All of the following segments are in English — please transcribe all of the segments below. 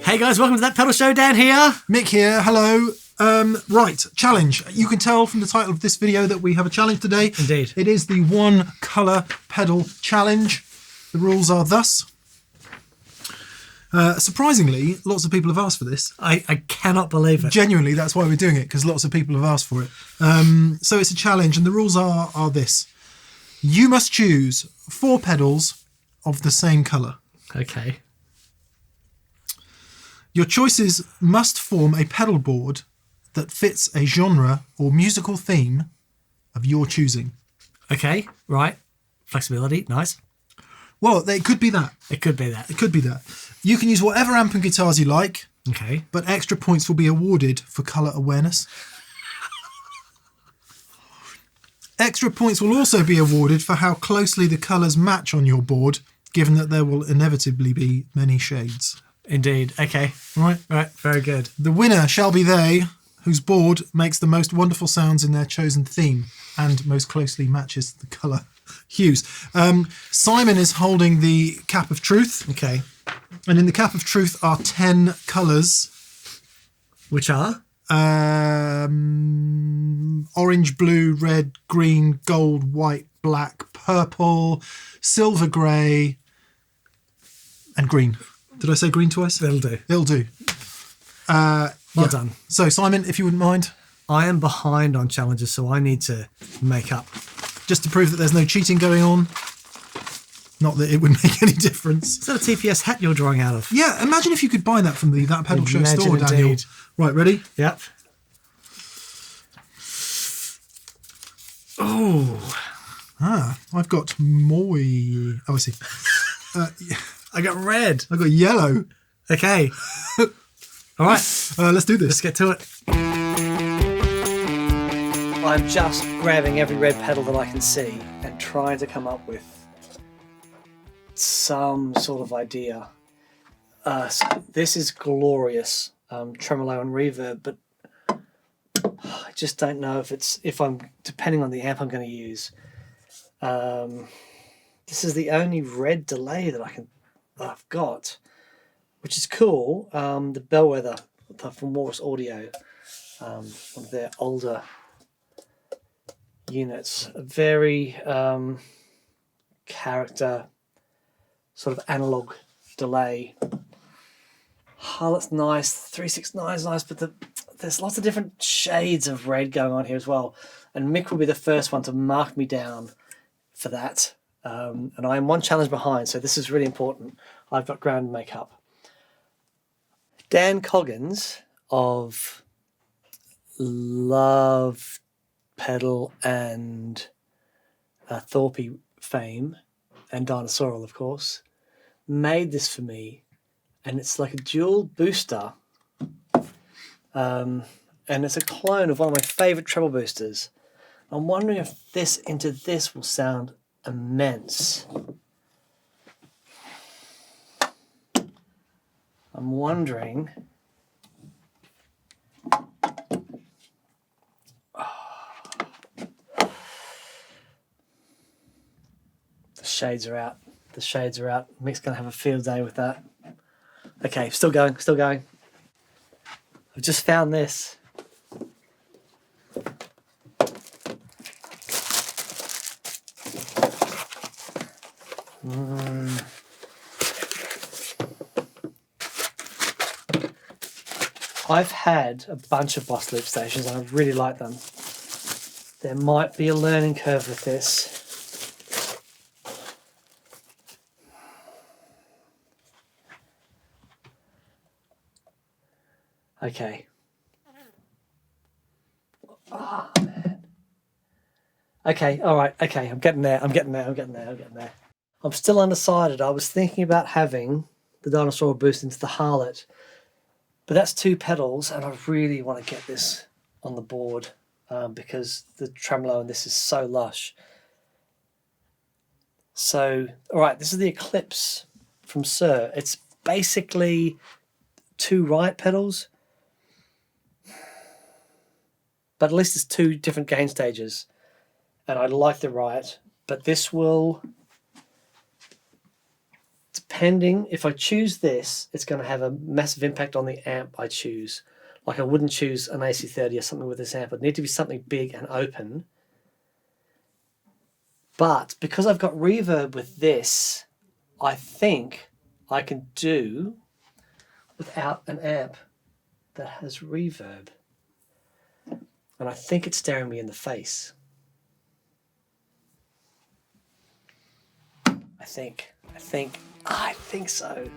Hey guys, welcome to That Pedal Show. Dan here. Mick here, hello. Right, challenge. You can tell from the title of this video that we have a challenge today. Indeed. It is the one colour pedal challenge. The rules are thus. Surprisingly, lots of people have asked for this. I cannot believe it. Genuinely, that's why we're doing it, because lots of people have asked for it. So it's a challenge, and the rules are this. You must choose 4 pedals of the same colour. Okay. Your choices must form a pedal board that fits a genre or musical theme of your choosing. Okay, right. Flexibility, nice. Well, it could be that. It could be that. It could be that. You can use whatever amp and guitars you like, Okay. but extra points will be awarded for colour awareness. Extra points will also be awarded for how closely the colours match on your board, given that there will inevitably be many shades. Indeed. Okay. Right? Right. Very good. The winner shall be they whose board makes the most wonderful sounds in their chosen theme and most closely matches the colour hues. Simon is holding the Cap of Truth. Okay. And in the Cap of Truth are 10 colours. Which are? Orange, blue, red, green, gold, white, black, purple, silver grey, and green. Did I say green twice? It'll do. It'll do. Well done. So, Simon, if you wouldn't mind, I am behind on challenges, so I need to make up. just to prove that there's no cheating going on. Not that it would make any difference. Is that a TPS hat you're drawing out of? Yeah, imagine if you could buy that from the That Pedal Show Imagine store, Daniel. indeed. Right, ready? Yep. Oh. I've got moi. Oh, I see. I got red. I've got yellow. Okay. All right. Let's do Let's this. get to it. I'm just grabbing every red pedal that I can see and trying to come up with some sort of idea. This is glorious, tremolo and reverb, but I just don't know if I'm depending on the amp I'm going to use. This is the only red delay that I've got, which is cool. The Bellwether from Morris Audio, one of their older units, a very character sort of analog delay. Oh, that's nice. 369 is nice, but there's lots of different shades of red going on here as well. And Mick will be the first one to mark me down for that. And I am one challenge behind, so this is really important. I've got ground to make up. Dan Coggins of Love Pedal and Thorpe fame, and Dinosaurial, of course, made this for me, and it's like a dual booster, and it's a clone of one of my favourite treble boosters. I'm wondering if this into this will sound immense. I'm wondering. The shades are out. The shades are out. Mick's going to have a field day with that. Okay, still going, still going. I've just found this. I've had a bunch of Boss Loop stations and I really like them. There might be a learning curve with this. Okay. Oh, man. Okay, all right, okay, I'm getting there. I'm still undecided. I was thinking about having the Dinosaur boost into the Harlot, but that's 2 pedals, and I really want to get this on the board because the tremolo in this is so lush. So, all right, this is the Eclipse from Suhr. It's basically 2 riot pedals, but at least it's 2 different gain stages, and I like the riot, but this will depending, if I choose this, it's going to have a massive impact on the amp I choose. Like I wouldn't choose an AC30 or something with this amp. It'd need to be something big and open. But because I've got reverb with this, I think I can do without an amp that has reverb. And I think it's staring me in the face. I think so.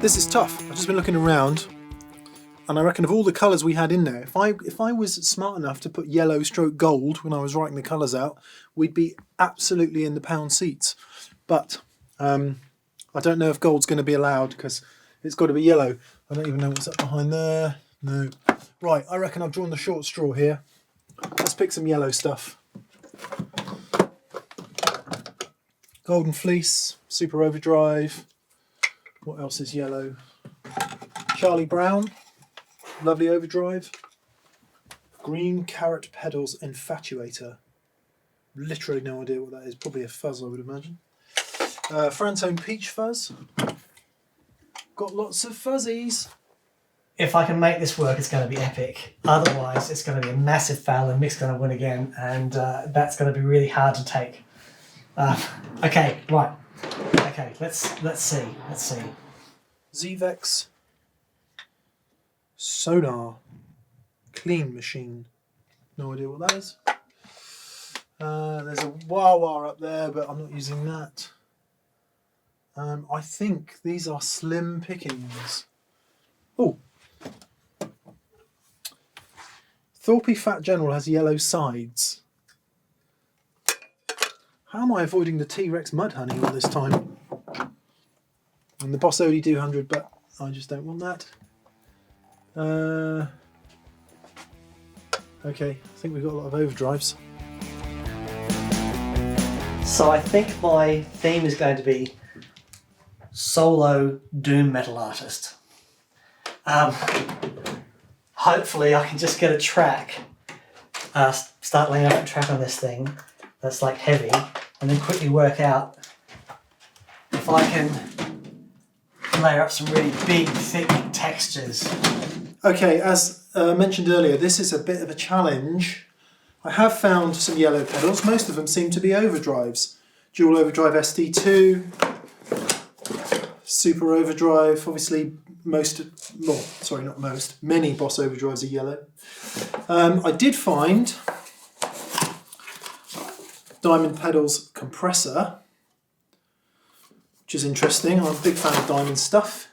This is tough. I've just been looking around, and I reckon of all the colours we had in there, if I was smart enough to put yellow stroke gold when I was writing the colours out, we'd be absolutely in the pound seats. But I don't know if gold's going to be allowed because it's got to be yellow. I don't even know what's up behind there. No. Right, I reckon I've drawn the short straw here. Let's pick some yellow stuff. Golden Fleece, Super Overdrive. What else is yellow? Charlie Brown, lovely overdrive. Green Carrot Pedals Infatuator. Literally no idea what that is. Probably a fuzz, I would imagine. Frantone Peach Fuzz. Got lots of fuzzies. If I can make this work, it's going to be epic. Otherwise, it's going to be a massive fail and Mick's going to win again, and that's going to be really hard to take. Okay, right. Okay, let's see. Zvex Sonar Clean Machine. No idea what that is. There's a wah-wah up there, but I'm not using that. I think these are slim pickings. Oh. Thorpe Fat General has yellow sides. How am I avoiding the T-Rex Mudhoney all this time? And the Boss Odie 200, but I just don't want that. Okay, I think we've got a lot of overdrives. So I think my theme is going to be solo doom metal artist. Hopefully I can just get a track, start laying out a track on this thing that's like heavy, and then quickly work out if I can layer up some really big, thick textures. Okay, as mentioned earlier, this is a bit of a challenge. I have found some yellow pedals. Most of them seem to be overdrives. Dual overdrive SD2, Super Overdrive, obviously many Boss overdrives are yellow. I did find Diamond Pedals Compressor, which is interesting. I'm a big fan of Diamond stuff.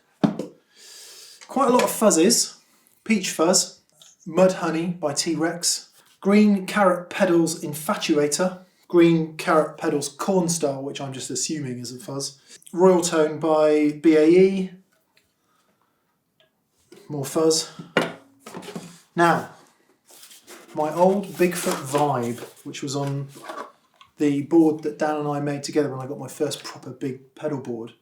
Quite a lot of fuzzes. Peach Fuzz, Mudhoney by T-Rex, Green Carrot Pedals Infatuator, Green Carrot Pedals Cornstar, which I'm just assuming is a fuzz, Royal Tone by BAE, more fuzz. Now, my old Bigfoot Vibe, which was on the board that Dan and I made together when I got my first proper big pedal board.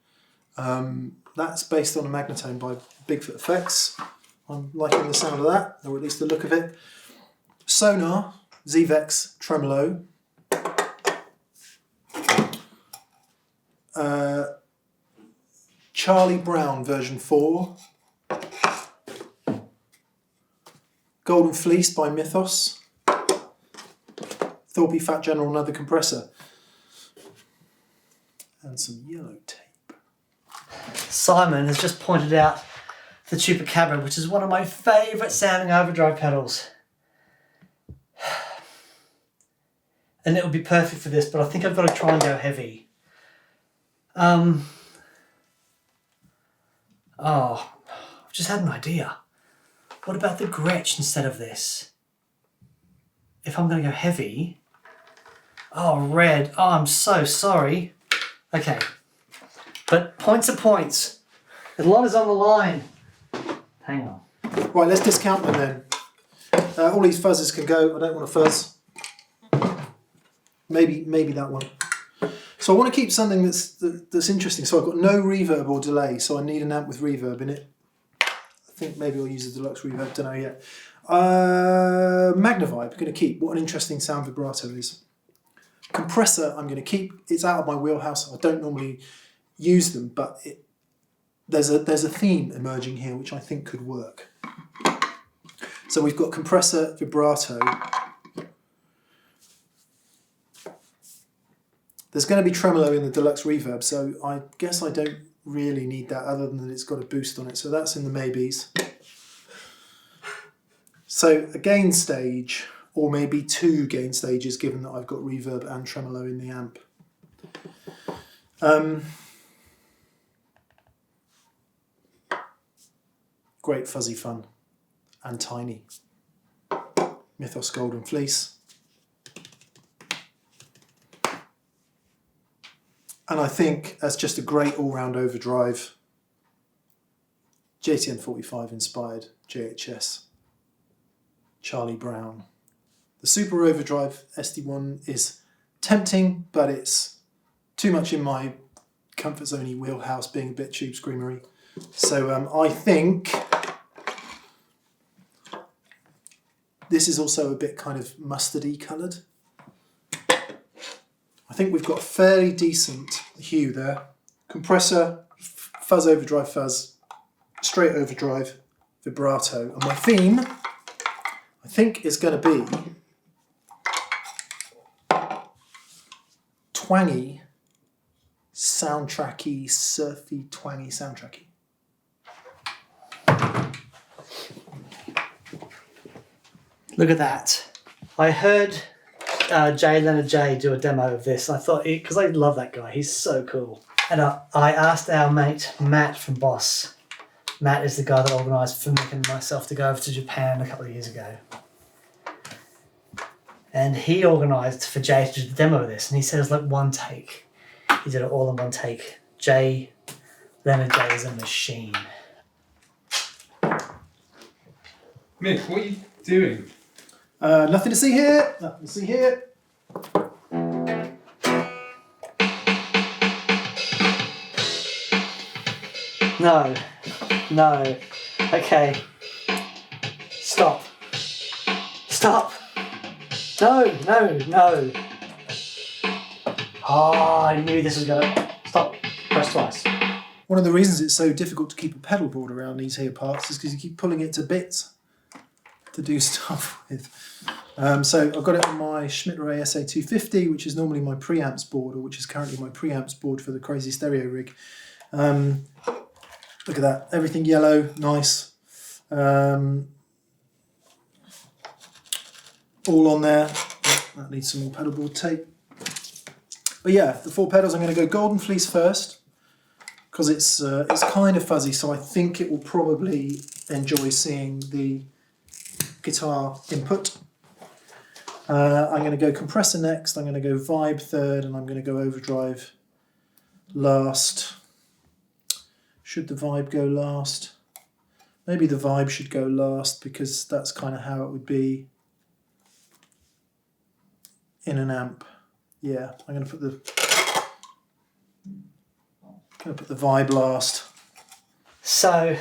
That's based on a Magnatone by Bigfoot FX. I'm liking the sound of that, or at least the look of it. Sonar, Zvex Tremolo. Charlie Brown version 4. Golden Fleece by Mythos. Thorpe Fat General, another compressor. And some yellow tape. Simon has just pointed out the Chupacabra, which is one of my favourite sounding overdrive pedals. And it would be perfect for this, but I think I've got to try and go heavy. I've just had an idea. What about the Gretsch instead of this? If I'm going to go heavy... Oh, red. Oh, I'm so sorry. Okay. But points are points. A lot is on the line. Hang on. Right, let's discount them then. All these fuzzes can go. I don't want a fuzz. Maybe that one. So I want to keep something that's interesting. So I've got no reverb or delay, so I need an amp with reverb in it. I think maybe I'll use a Deluxe reverb, don't know yet. Magnavibe, going to keep. What an interesting sound vibrato is. Compressor I'm going to keep. It's out of my wheelhouse. I don't normally use them, but there's a theme emerging here which I think could work. So we've got compressor, vibrato. There's going to be tremolo in the Deluxe Reverb, so I guess I don't really need that other than that it's got a boost on it. So that's in the maybes. So a gain stage, or maybe 2 gain stages, given that I've got reverb and tremolo in the amp. Great fuzzy fun and tiny. Mythos Golden Fleece. And I think that's just a great all-round overdrive. JTN 45 inspired JHS. Charlie Brown. The Super Overdrive SD1 is tempting, but it's too much in my comfort zone wheelhouse, being a bit tube screamery. So I think this is also a bit kind of mustardy coloured. I think we've got a fairly decent hue there. Compressor, fuzz overdrive fuzz, straight overdrive, vibrato. And my theme, I think, is going to be twangy, soundtracky, surfy, twangy, soundtracky. Look at that. I heard Jay Leonard J do a demo of this. I thought, because I love that guy, he's so cool. And I asked our mate Matt from Boss. Matt is the guy that organised for Mick and myself to go over to Japan a couple of years ago. And he organised for Jay to do the demo of this, and he said it was like one take. He did it all in one take. Jay Leonard J is a machine. Mick, what are you doing? Nothing to see here. Nothing to see here. No. No. Okay. Stop. Stop. No, no, no. Oh, I knew this was gonna... Stop. Press twice. One of the reasons it's so difficult to keep a pedal board around these here parts is because you keep pulling it to bits to do stuff with. So I've got it on my Schmidt-Ray SA250, which is normally my preamps board, or which is currently my preamps board for the Crazy Stereo rig. Look at that, everything yellow, nice. All on there. That needs some more pedal board tape. But yeah, the 4 pedals, I'm going to go Golden Fleece first, because it's kind of fuzzy, so I think it will probably enjoy seeing the guitar input. I'm going to go Compressor next, I'm going to go Vibe third, and I'm going to go Overdrive last. Should the Vibe go last? Maybe the Vibe should go last, because that's kind of how it would be in an amp. Yeah, I'm going to put the Vibe last. So,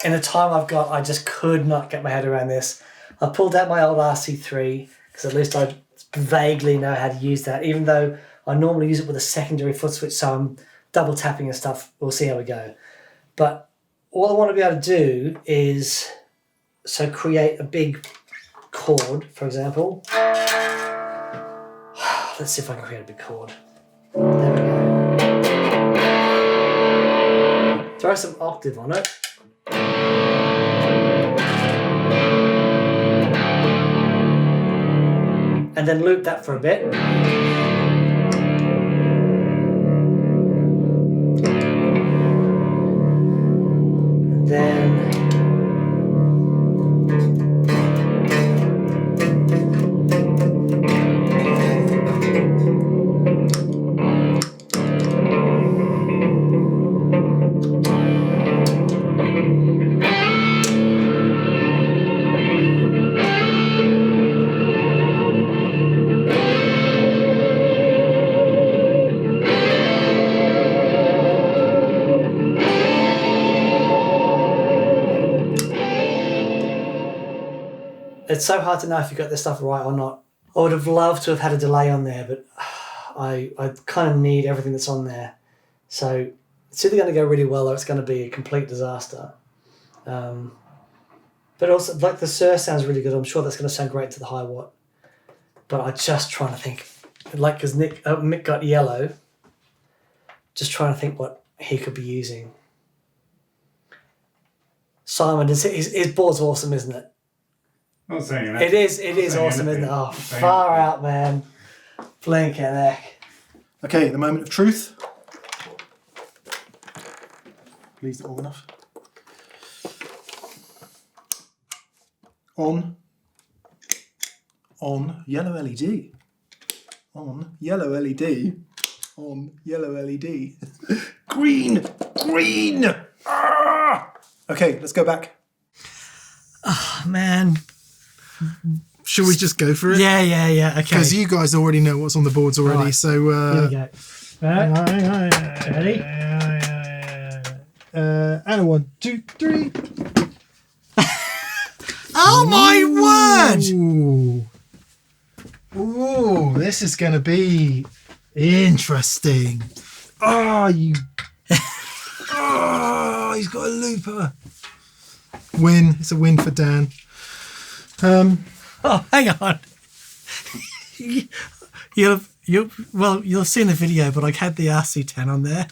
in the time I've got, I just could not get my head around this. I pulled out my old RC3, because at least I vaguely know how to use that, even though I normally use it with a secondary foot switch, so I'm double tapping and stuff. We'll see how we go. But all I want to be able to do is create a big chord, for example. Let's see if I can create a big chord. There we go. Throw some octave on it. And then loop that for a bit. And then it's so hard to know if you got this stuff right or not. I would have loved to have had a delay on there, but I kind of need everything that's on there. So it's either going to go really well or it's going to be a complete disaster. But also, like the Suhr sounds really good. I'm sure that's going to sound great to the Hiwatt. But I'm just trying to think, like, because Mick got yellow, just trying to think what he could be using. Simon, his board's awesome, isn't it? Not saying that. It is awesome, isn't it? Oh, far out, man. Blinking heck. Okay, the moment of truth. Please long enough. On yellow LED. On yellow LED. On yellow LED. Green! Green! Ah! Okay, let's go back. Oh, man. Should we just go for it? Yeah, okay. Because you guys already know what's on the boards already, Right. so... Here we go. Ready? And a 1, 2, 3. Oh, my word! Ooh, this is going to be interesting. Oh, oh, he's got a looper. Win. It's a win for Dan. Oh, hang on. You'll see in the video, but I had the RC10 on there.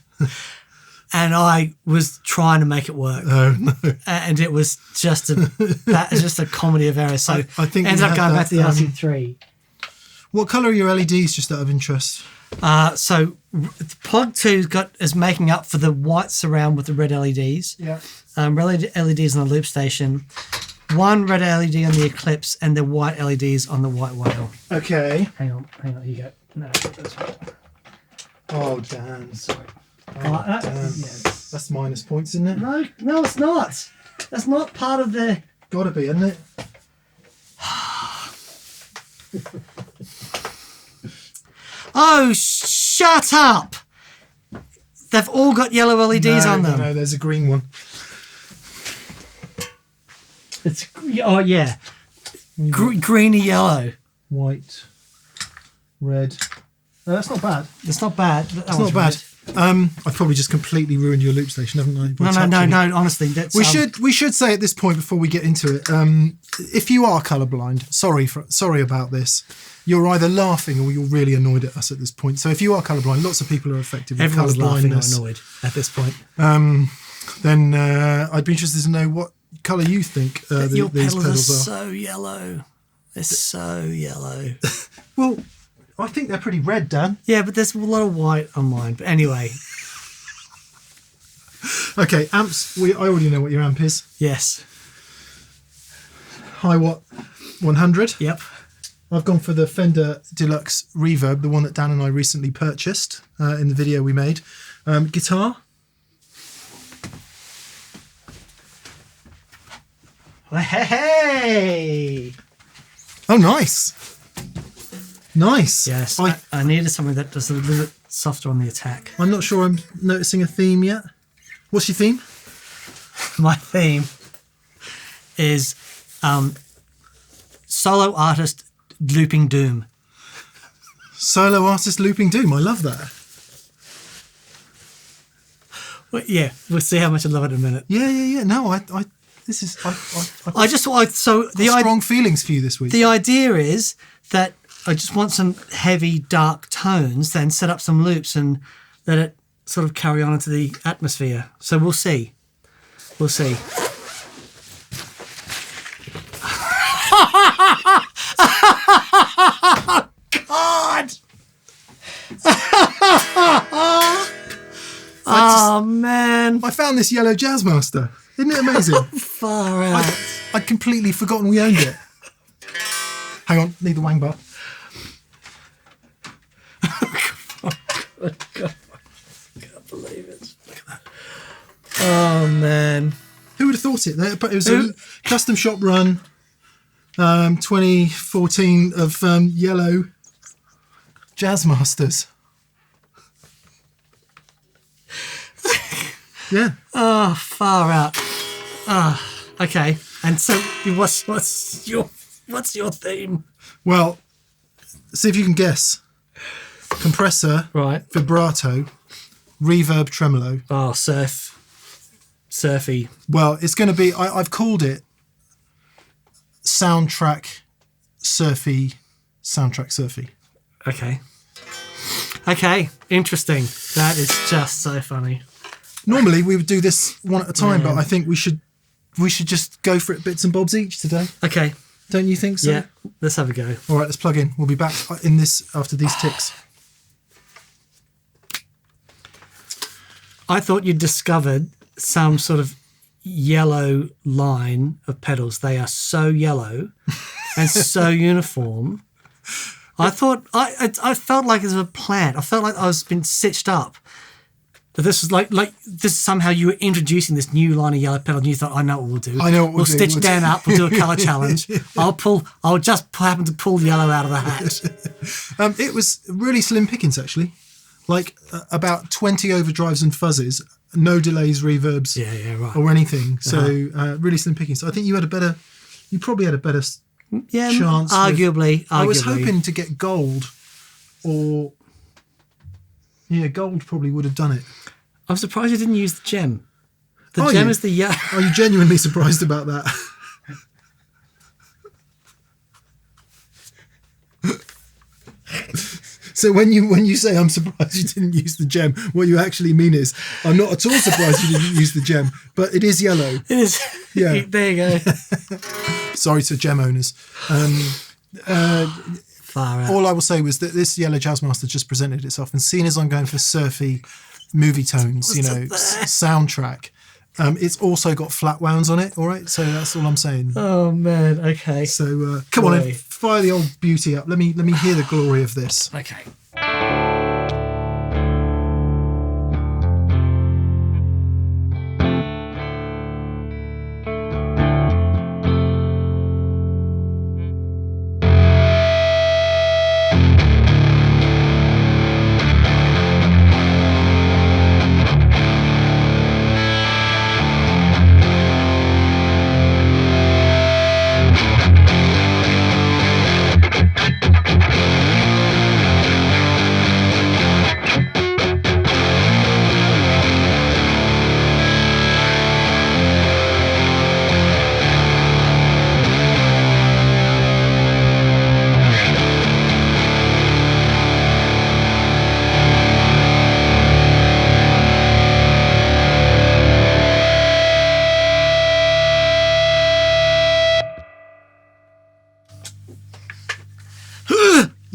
And I was trying to make it work. Oh, no. And it was just a comedy of errors. So I think ended up going back to the RC3. What colour are your LEDs, just out of interest? So the Pog 2 is making up for the white surround with the red LEDs. Yeah. Red LEDs on the loop station. One red LED on the Eclipse and the white LEDs on the White Whale. Okay. Hang on, here you go. No, that's right. Oh, Dan. Sorry. Oh, Yes. That's minus points, isn't it? No, it's not. That's not part of the... Gotta be, isn't it? Oh, shut up! They've all got yellow LEDs on them. No, there's a green one. It's yeah, greeny yellow. White, red. No, that's not bad. It's not bad. It's not bad. I've probably just completely ruined your loop station, haven't I? No. Honestly, that's we should say at this point before we get into it, if you are colourblind, sorry about this. You're either laughing or you're really annoyed at us at this point. So if you are colourblind, lots of people are affected with everyone's laughing or colourblindness. annoyed at this point. Then I'd be interested to know what colour you think Your these pedals are pedals are. so yellow. They're so yellow. Well, I think they're pretty red, Dan. Yeah, but there's a lot of white on mine. But anyway. Okay, amps. I already know what your amp is. Yes. Hiwatt 100. Yep. I've gone for the Fender Deluxe Reverb, the one that Dan and I recently purchased in the video we made. Guitar. Hey! Oh, nice. Nice. Yes, I needed something that was a little bit softer on the attack. I'm not sure I'm noticing a theme yet. What's your theme? My theme is solo artist looping doom. Solo artist looping doom. I love that. Well, yeah, we'll see how much I love it in a minute. Yeah. No, I just want strong feelings for you this week. The idea is that I just want some heavy, dark tones, then set up some loops and let it sort of carry on into the atmosphere. So we'll see. We'll see. God! Man. I found this yellow Jazzmaster. Isn't it amazing? Far out. I'd completely forgotten we owned it. Hang on, need the wang bar. God. I can't believe it. Look at that. Oh, man. Who would have thought it? It was a custom shop run, 2014 of yellow Jazzmasters. Yeah. Oh, far out. Okay. And so, what's your theme? Well, See if you can guess. Compressor, Right. vibrato, reverb, tremolo. Oh, surfy. Well, it's going to be, I've called it soundtrack surfy. Okay. Okay, interesting. That is just so funny. Normally we would do this one at a time, but I think we should just go for it bits and bobs each today. Okay. Don't you think so? Yeah, let's have a go. All right, let's plug in. We'll be back in this after these ticks. I thought you'd discovered some sort of yellow line of pedals. They are so yellow and so uniform. I thought I felt like it was a plant. I felt like I was been stitched up. But this was like this somehow you were introducing this new line of yellow pedal, and you thought, I know what we'll do. I know what we'll stitch do. Dan up. We'll do a color challenge. I'll just happen to pull yellow out of the hat. It was really slim pickings actually, like about 20 overdrives and fuzzes, no delays, reverbs, right, or anything. So really slim pickings. So I think you probably had a better chance. Arguably. I was hoping to get gold, or gold probably would have done it. I'm surprised you didn't use the gem. The gem is the yellow. Are you genuinely surprised about that? So when you say I'm surprised you didn't use the gem, what you actually mean is I'm not at all surprised you didn't use the gem, but it is yellow. It is. Yeah. There you go. Sorry to gem owners. Far out. All I will say was that this yellow Jazzmaster just presented itself, and seeing as I'm going for surfy movie tones, soundtrack, it's also got flat wounds on it. All right, so that's all I'm saying. Oh man, okay. So come on, in, fire the old beauty up. Let me hear the glory of this. Okay.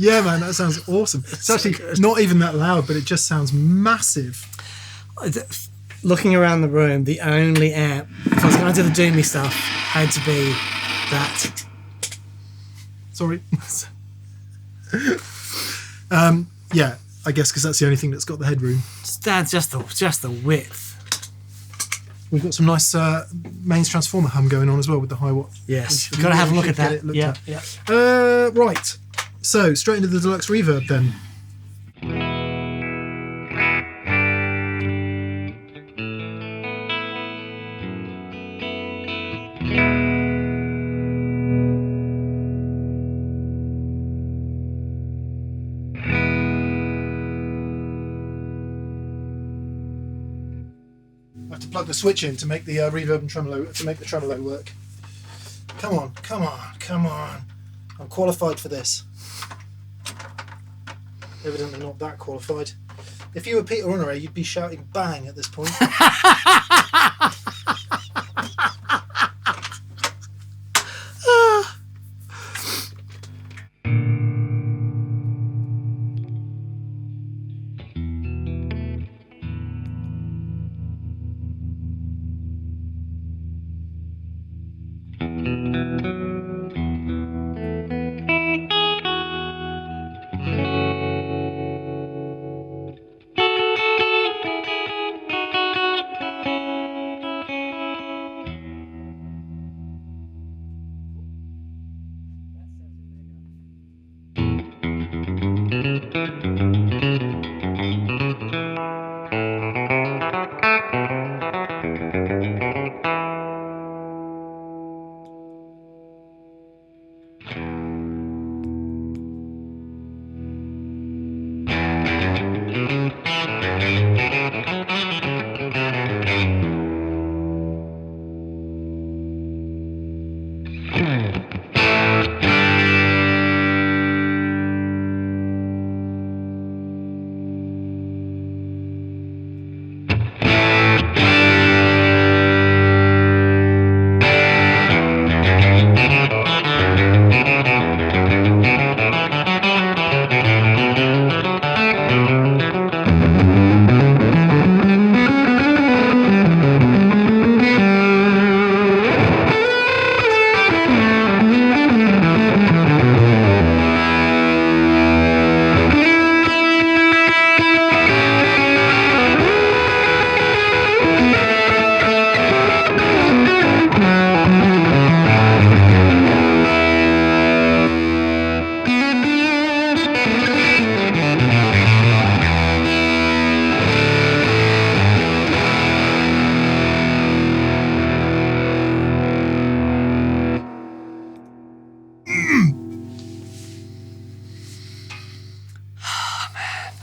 Yeah, man, that sounds awesome. It's actually not even that loud, but it just sounds massive. Looking around the room, the only amp, if I was going to do the doomy stuff, had to be that. Sorry. Yeah, I guess because that's the only thing that's got the headroom. That's just the width. We've got some nice mains transformer hum going on as well with the Hiwatt. Yes, we've got to have a look at that. Yeah. Right. So straight into the Deluxe Reverb then. I have to plug the switch in to make the reverb and tremolo work. Come on. I'm qualified for this. Evidently not that qualified. If you were Peter Honoré, you'd be shouting bang at this point.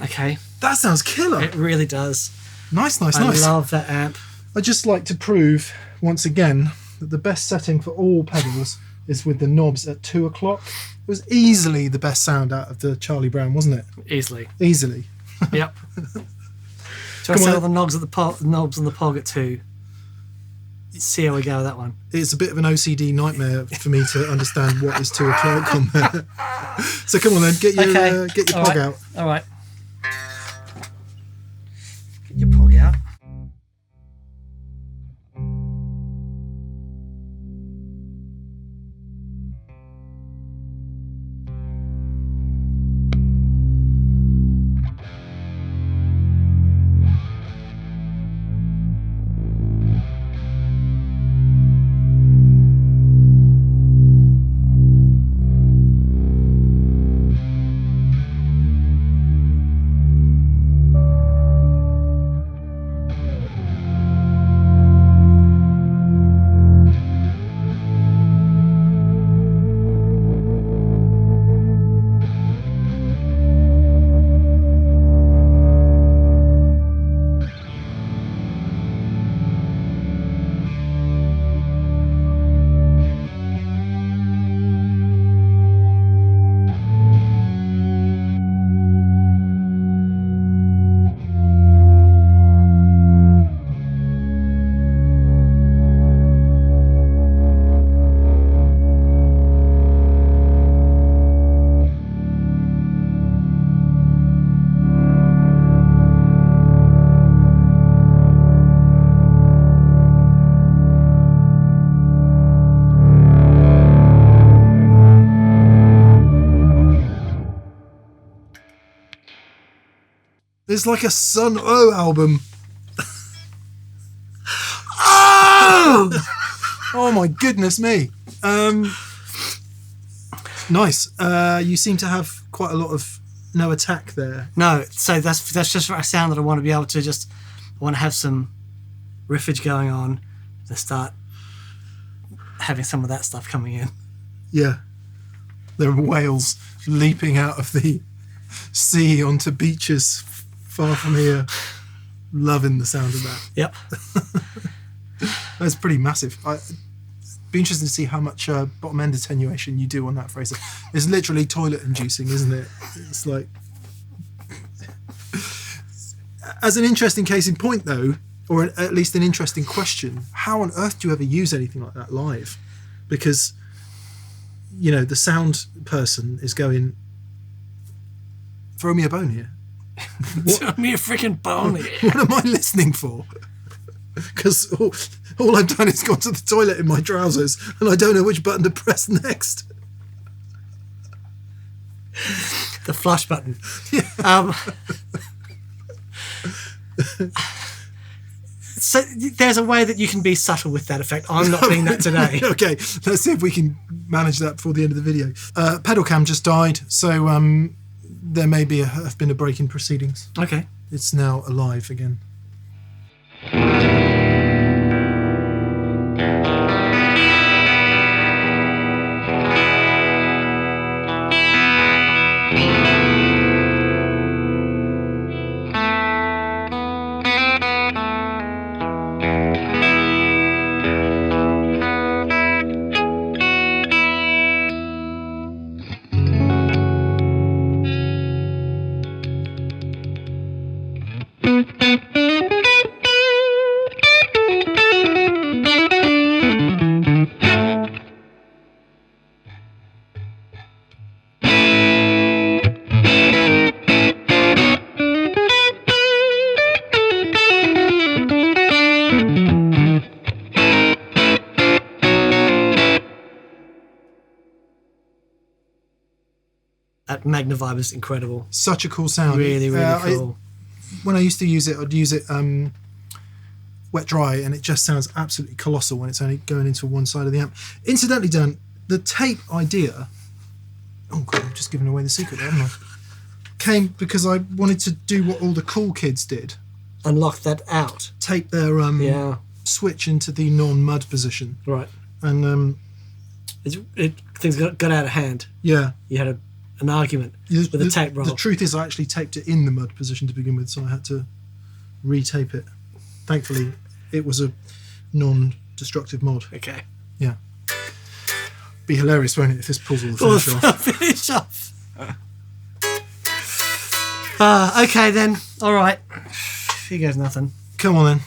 Okay. That sounds killer. It really does. Nice. I love that amp. I'd just like to prove once again that the best setting for all pedals is with the knobs at 2 o'clock. It was easily the best sound out of the Charlie Brown, wasn't it? Easily. Come Yep. So I set all the knobs on the Pog at 2. See how we go with that one. It's a bit of an OCD nightmare for me to understand what is 2 o'clock on there. So come on then, get your Pog out. All right. Get your Pog out. It's like a Sun O album. Oh my goodness me. Nice. You seem to have quite a lot of no attack there. No, so that's just a sound that I want to be able to I want to have some riffage going on to start having some of that stuff coming in. Yeah. There are whales leaping out of the sea onto beaches far from here. Loving the sound of that. Yep. That's pretty massive. It'd be interesting to see how much bottom end attenuation you do on that Fraser. It's literally toilet inducing, isn't it? It's like... As an interesting case in point though, or at least an interesting question, how on earth do you ever use anything like that live? Because, you know, the sound person is going, throw me a bone here. Throw me a freaking bone here. What am I listening for? Because all I've done is gone to the toilet in my trousers and I don't know which button to press next. The flush button. Yeah. So there's a way that you can be subtle with that effect. I'm not being that today. Okay, let's see if we can manage that before the end of the video. Pedal cam just died, so there may be have been a break in proceedings. Okay. It's now alive again. That Magnavibe is incredible. Such a cool sound. Really, really cool. When I used to use it, I'd use it wet dry, and it just sounds absolutely colossal when it's only going into one side of the amp. Incidentally, Dan, the tape idea, oh god, I'm just giving away the secret there, haven't I? Came because I wanted to do what all the cool kids did. Unlock that out. Take their switch into the non-mud position. Right. And things got out of hand. Yeah. You had to an argument with a tape roll. The truth is, I actually taped it in the mud position to begin with, so I had to retape it. Thankfully, it was a non-destructive mod. Okay. Yeah. Be hilarious, won't it, if this pulls all the finish off? Finish off. Okay then. All right. Here goes nothing. Come on then.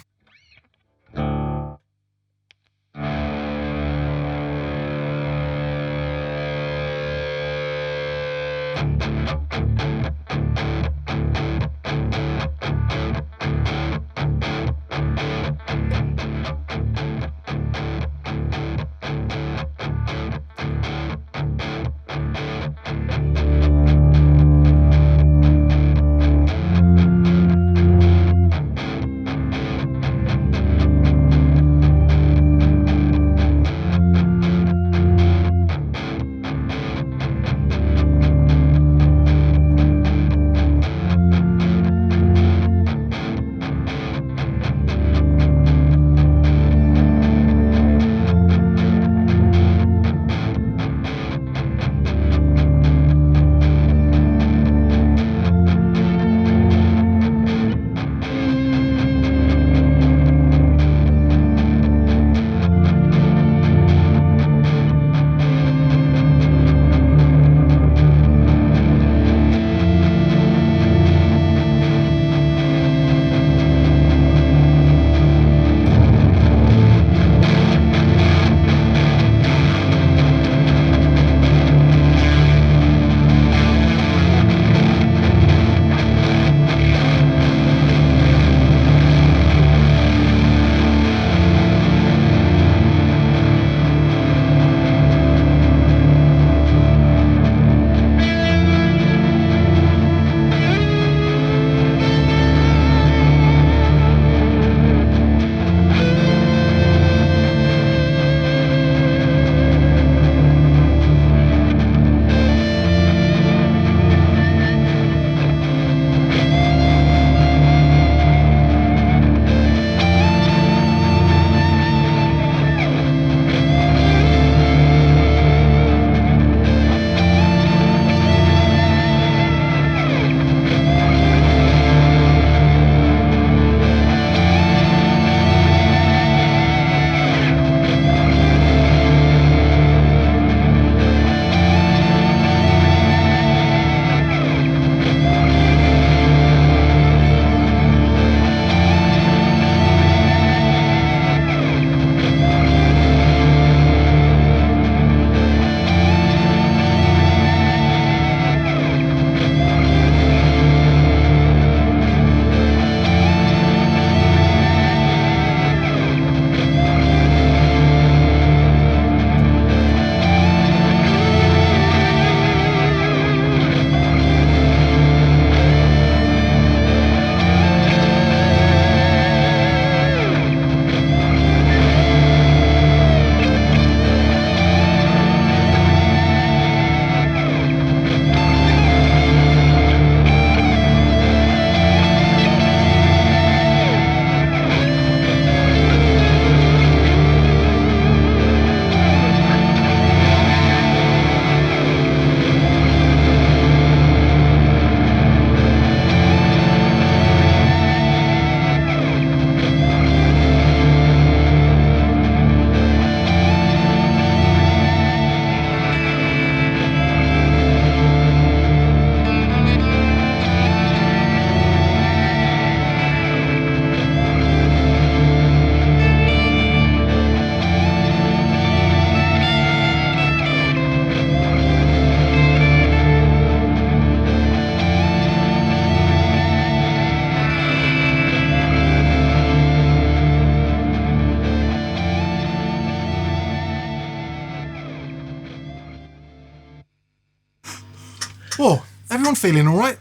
Oh, everyone feeling all right?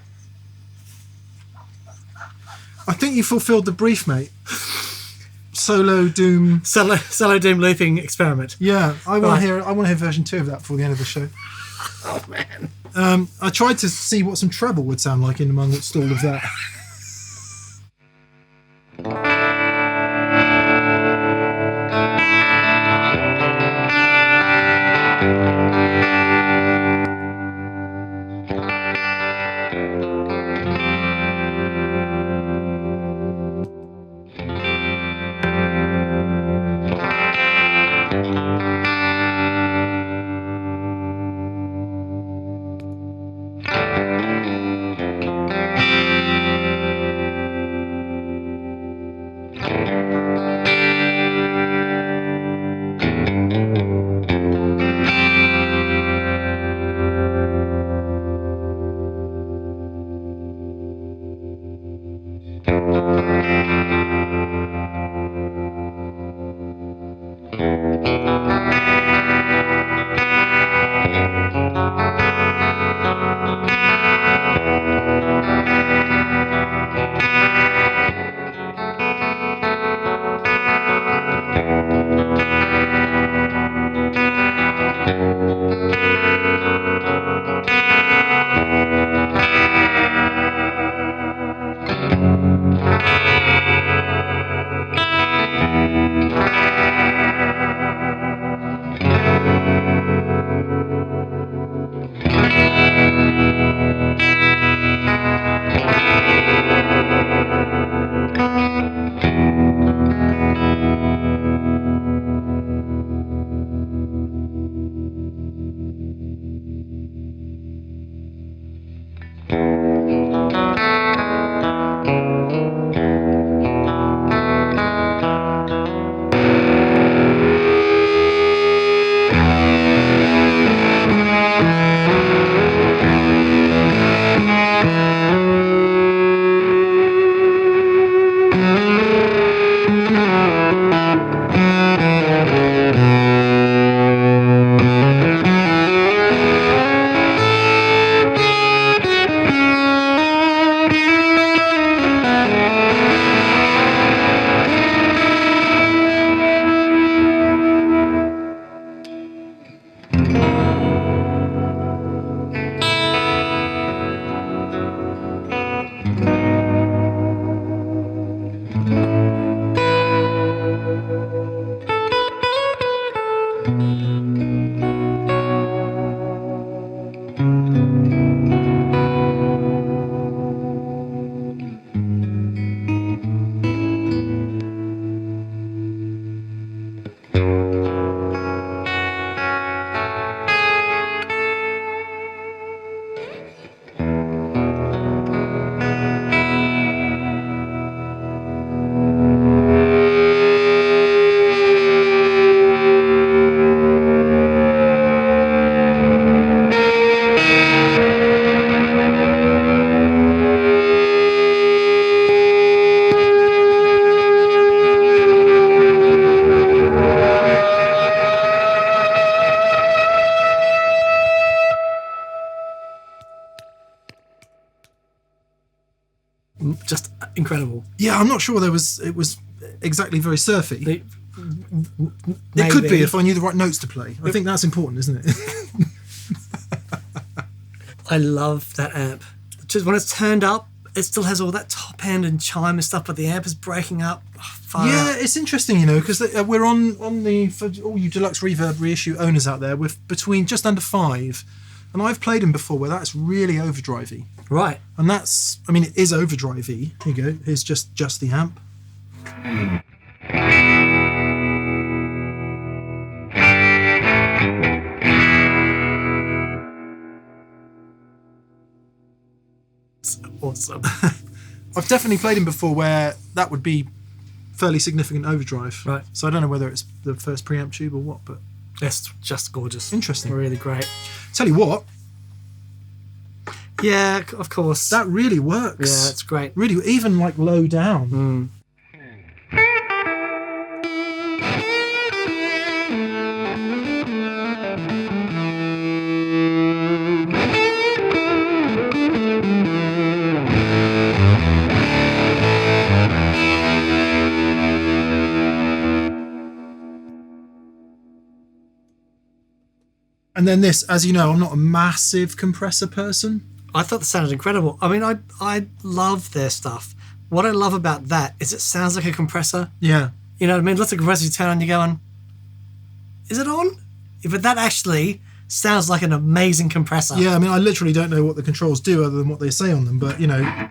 I think you fulfilled the brief, mate. Solo Doom. Solo Doom looping experiment. Yeah, I want to hear. I want to hear version 2 of that before the end of the show. Oh man. I tried to see what some treble would sound like in amongst all of that. just incredible. Yeah, I'm not sure it was exactly very surfy. It could be Maybe. if I knew the right notes to play. I think that's important, isn't it? I love that amp. Just when it's turned up, it still has all that top end and chime and stuff, but the amp is breaking up. Oh, fire Yeah, out. it's interesting, you know, because we're on the, for all you Deluxe Reverb reissue owners out there, we're between just under 5, and I've played them before where that's really overdrivey, Right. and that's, I mean, it is overdrivey. Here you go. Here's just the amp. Awesome. I've definitely played him before where that would be fairly significant overdrive. Right. So I don't know whether it's the first preamp tube or what, but It's just gorgeous. interesting. Really great. Tell you what, Yeah, of course. that really works. Yeah, it's great. Really, even like low down. And then this, as you know, I'm not a massive compressor person. I thought that sounded incredible. I mean, I love their stuff. What I love about that is it sounds like a compressor. Yeah. You know what I mean? Lots of compressors you turn on, you're going, is it on? But that actually sounds like an amazing compressor. Yeah, I mean, I literally don't know what the controls do other than what they say on them, but, you know.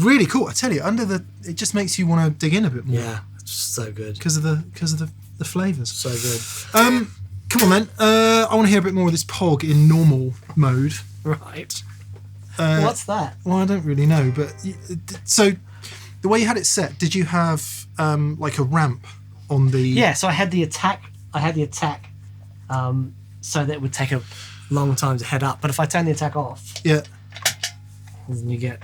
Really cool. I tell you, it just makes you want to dig in a bit more. Yeah, it's so good. Because of the flavours. So good. Come on then. I want to hear a bit more of this Pog in normal mode. Right. What's that? Well, I don't really know, but so the way you had it set, did you have like a ramp on the? Yeah, so I had the attack. So that it would take a long time to head up. But if I turn the attack off, Yeah. then you get.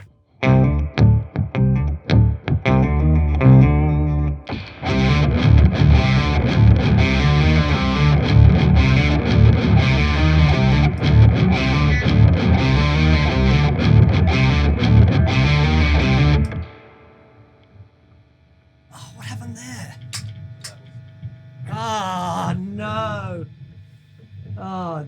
Oh, what happened there? Ah, no. Oh.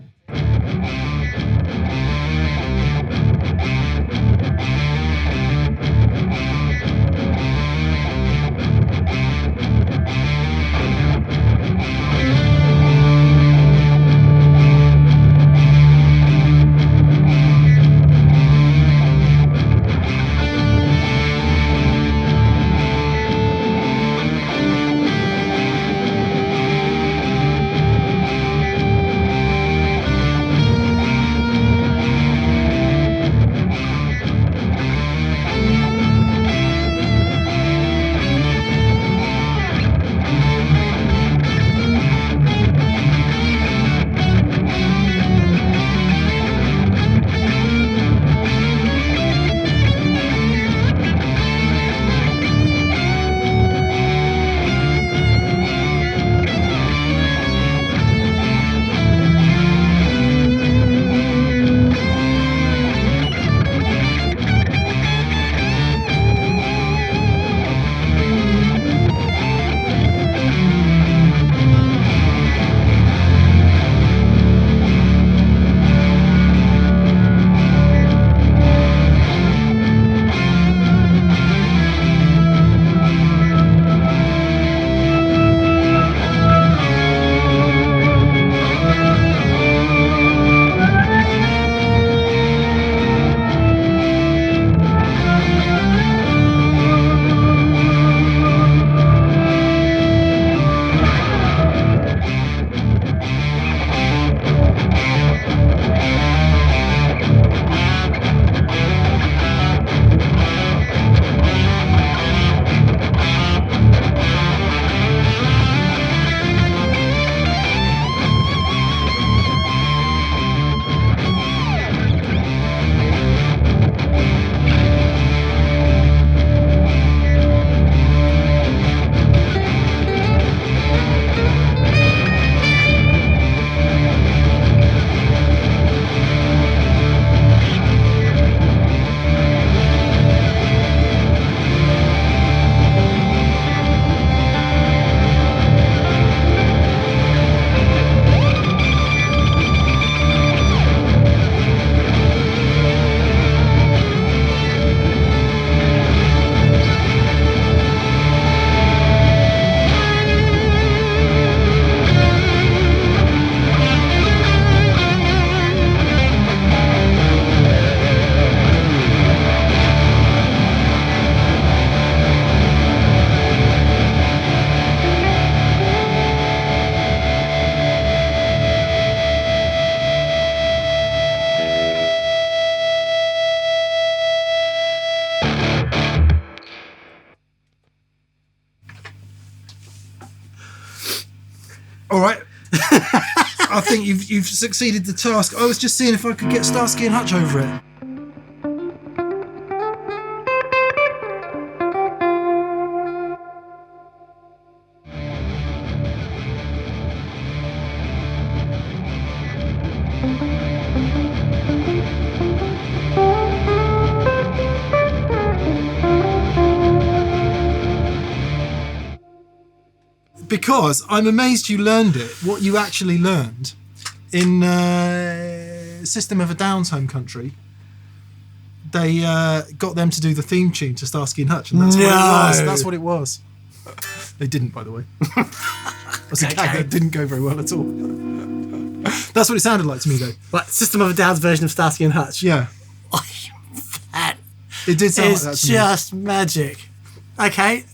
think you've succeeded the task. I was just seeing if I could get Starsky and Hutch over it. Because I'm amazed you learned it, what you actually learned in System of a Down's home country. They got them to do the theme tune to Starsky and Hutch, and that's what it was. That's what it was. They didn't, by the way. That's a gag that didn't go very well at all. That's what it sounded like to me, though. What, System of a Down's version of Starsky and Hutch? Yeah. That It did sound like that is to me. just magic. Okay,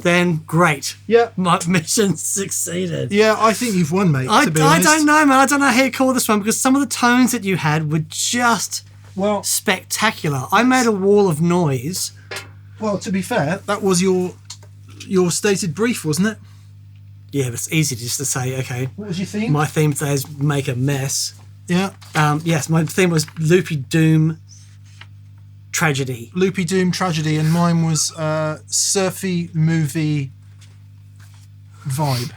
then great. Yeah. My mission succeeded. Yeah, I think you've won, mate, I to be honest. don't know, man. I don't know how you call this one, because some of the tones that you had were just spectacular. I made a wall of noise. Well, to be fair, that was your stated brief, wasn't it? Yeah, but it's easy just to say, okay, What was your theme? my theme today is make a mess. Yeah. Yes, my theme was Loopy Doom Tragedy. Loopy Doom Tragedy, and mine was surfy movie vibe.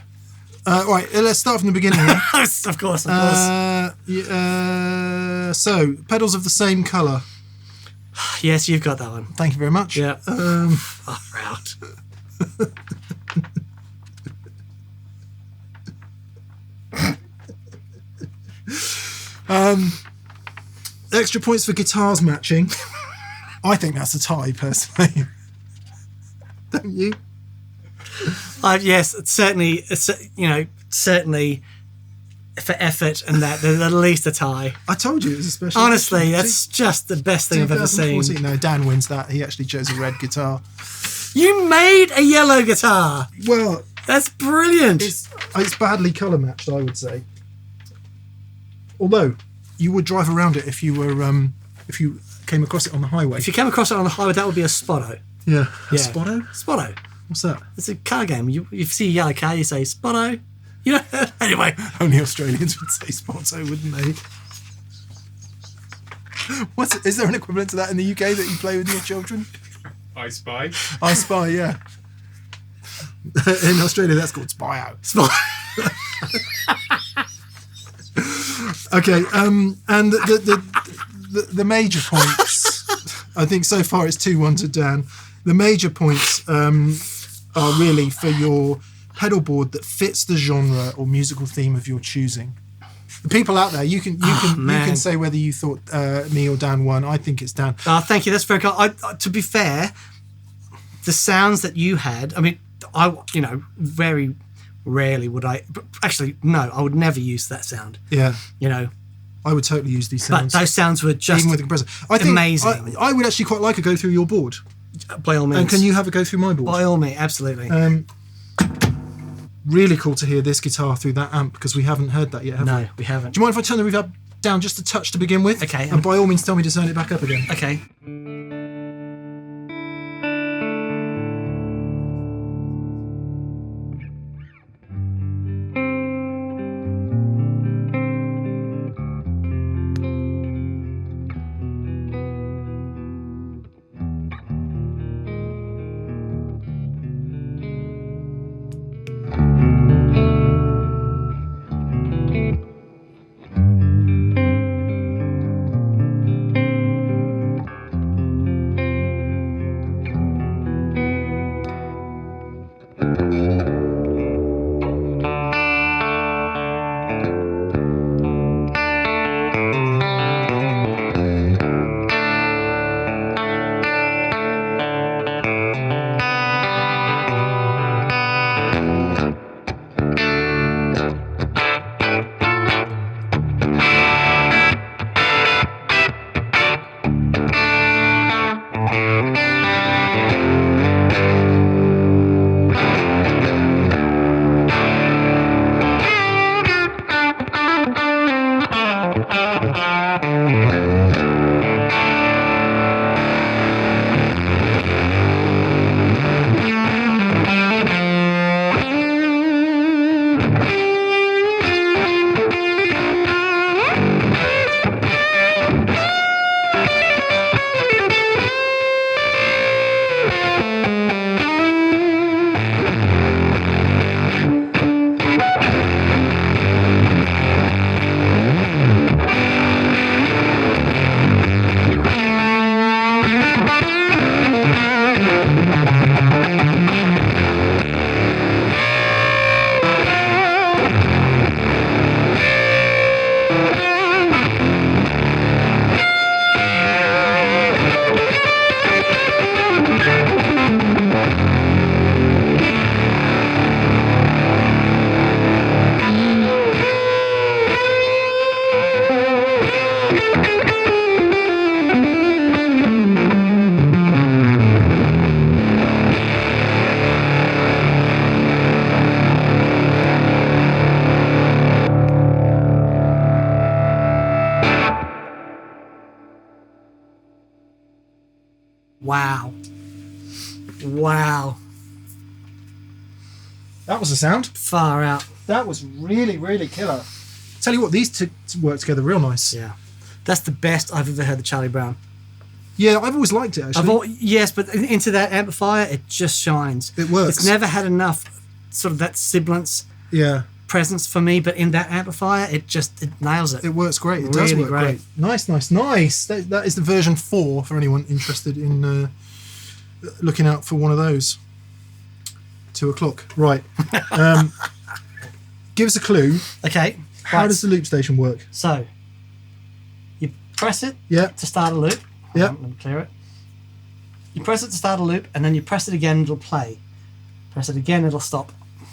Right, let's start from the beginning. Of course. So, pedals of the same colour. Yes, you've got that one. Thank you very much. Yeah. Out. Extra points for guitars matching. I think that's a tie, personally. Don't you? Yes, it's certainly, certainly for effort and that, there's at least a tie. I told you it was a special. Honestly, that's just the best thing I've ever seen. 2014. No, Dan wins that. He actually chose a red guitar. You made a yellow guitar. Well, That's brilliant. it's badly colour matched, I would say. Although you would drive around it if you were if you came across it on the highway. If you came across it on the highway, that would be a Spotto. Yeah. A Yeah. Spotto? Spotto. What's that? It's a car game. You see a yellow car, you say Spotto. You know. Anyway, Only Australians would say Spotto, wouldn't they? Is there an equivalent to that in the UK that you play with your children? I Spy. I Spy, yeah. In Australia, that's called Spy Out. Spotto. Okay, and the major points, I think so far it's 2-1 to Dan. The major points are really for your pedalboard that fits the genre or musical theme of your choosing. The people out there, you can say whether you thought me or Dan won. I think it's Dan. Thank you. That's very kind. To be fair, the sounds that you had, I mean, very rarely would I. Actually, no, I would never use that sound. Yeah, I would totally use these but sounds. those sounds were just Even with the compressor. I think amazing. I would actually quite like a go through your board. By all means. And can you have a go through my board? By all means, absolutely. Really cool to hear this guitar through that amp, because we haven't heard that yet, have we? No, we haven't. Do you mind if I turn the reverb down just a touch to begin with? Okay. And by all means, tell me to turn it back up again. Okay. Wow. Wow. That was the sound. Far out. That was really, really killer. Tell you what, these two work together real nice. Yeah. That's the best I've ever heard the Charlie Brown. Yeah, I've always liked it, actually. Yes, but into that amplifier, it just shines. It works. It's never had enough sort of that sibilance presence for me, but in that amplifier, it nails it. It works great. It really does work great. Nice. That is the version 4 for anyone interested in looking out for one of those. 2 o'clock. Right. Give us a clue. Okay. How does the loop station work? So, you press it to start a loop. Yeah. Let me clear it. You press it to start a loop, and then you press it again, it'll play. Press it again, it'll stop.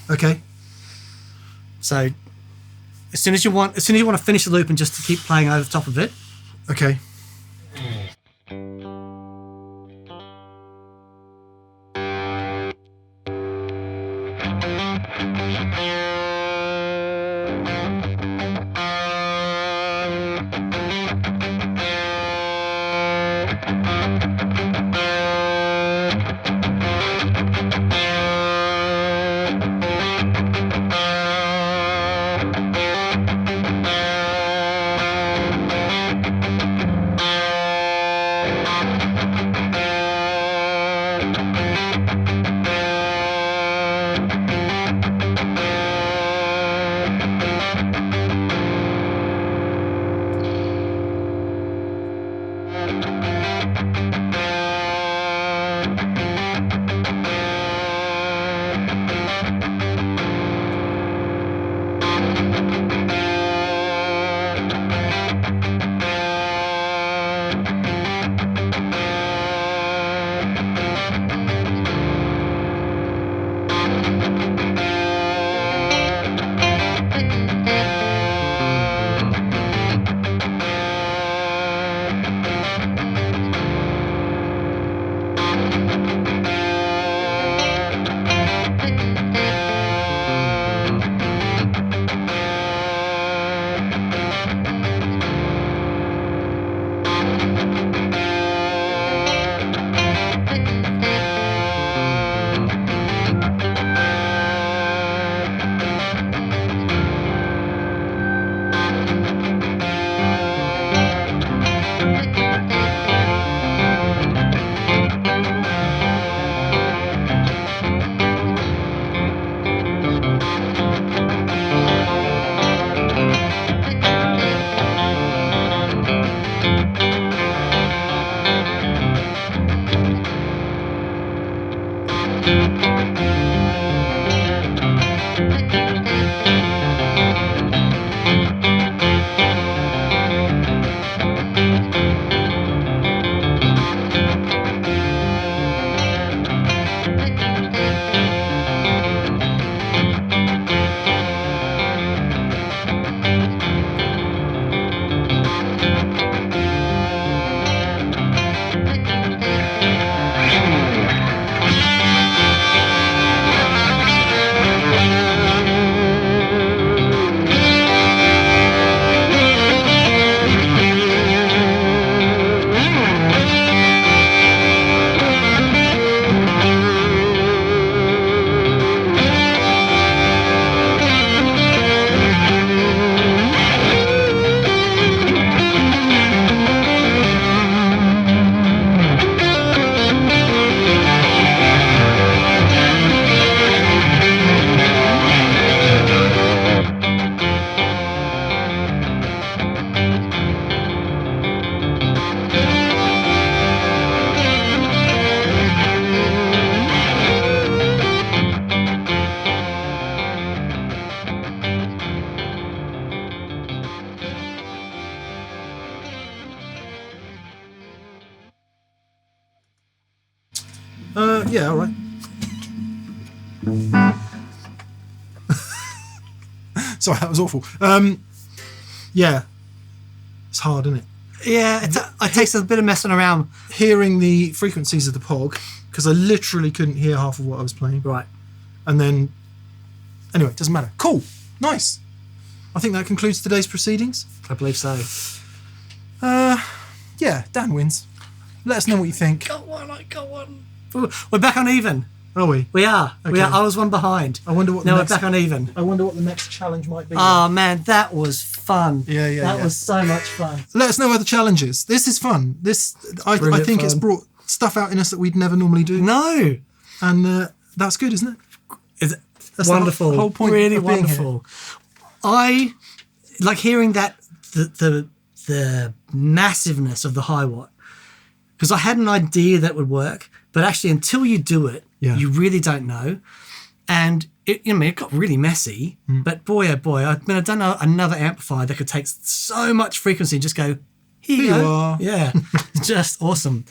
Okay. So, as soon as you want to finish the loop and just to keep playing over the top of it. Okay. Yeah, all right. Sorry, that was awful. Yeah, it's hard, isn't it? Yeah, it takes a bit of messing around. Hearing the frequencies of the Pog, because I literally couldn't hear half of what I was playing. Right. And then, anyway, it doesn't matter. Cool, nice. I think that concludes today's proceedings. I believe so. Yeah, Dan wins. Let us know what you think. Got one, I got one. Ooh, we're back on even. Are we? We are. Okay. We are. I was one behind. I wonder what. Now we're back on even. I wonder what the next challenge might be. Oh man, that was fun. Yeah. That was so much fun. Let us know other challenges. This is fun. I think it's brought stuff out in us that we'd never normally do. No. And that's good, isn't it? That's wonderful. The whole point. Really of being wonderful. I like hearing that the massiveness of the Hiwatt, because I had an idea that would work, but actually until you do it, you really don't know. And it got really messy. But boy, oh boy, I don't know another amplifier that could take so much frequency and just go, here you are. Yeah, just awesome.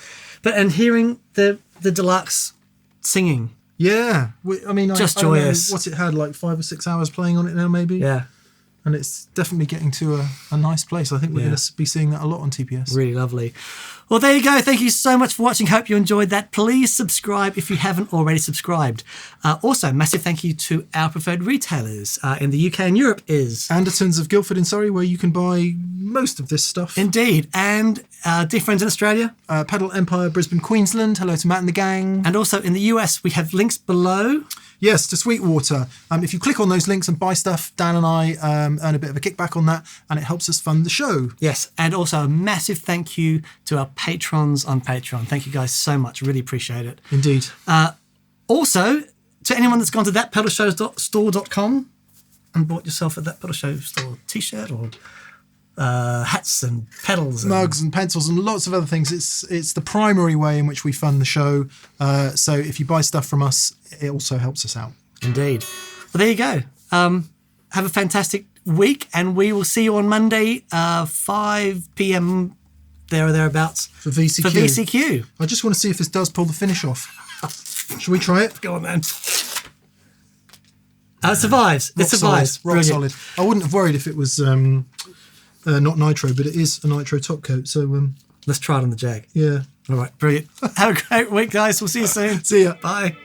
And hearing the Deluxe singing. Yeah, I mean, just I don't know joyous. what's it had, like 5 or 6 hours playing on it now, maybe? Yeah. And it's definitely getting to a nice place. I think we're going to be seeing that a lot on TPS. Really lovely. Well, there you go. Thank you so much for watching. Hope you enjoyed that. Please subscribe if you haven't already subscribed. Also, massive thank you to our preferred retailers in the UK and Europe is... Andertons of Guildford in Surrey, where you can buy most of this stuff. Indeed. And dear friends in Australia. Pedal Empire, Brisbane, Queensland. Hello to Matt and the gang. And also in the US, we have links below. Yes, to Sweetwater. If you click on those links and buy stuff, Dan and I earn a bit of a kickback on that, and it helps us fund the show. Yes, and also a massive thank you to our patrons on Patreon. Thank you guys so much. Really appreciate it. Indeed. Also, to anyone that's gone to thatpedalshow.store.com and bought yourself at That Pedal Show store t-shirt or hats and pedals, mugs and pencils and lots of other things. It's the primary way in which we fund the show. So if you buy stuff from us, it also helps us out. Indeed. Well, there you go. Have a fantastic week, and we will see you on Monday, 5 p.m. there or thereabouts For VCQ. For VCQ. I just want to see if this does pull the finish off. Should we try it? Go on, man. It survives. Rock It survives. Rock solid. I wouldn't have worried if it was not nitro, but it is a nitro top coat. So let's try it on the Jag. Yeah. All right, brilliant. Have a great week, guys. We'll see you soon. See ya. Bye.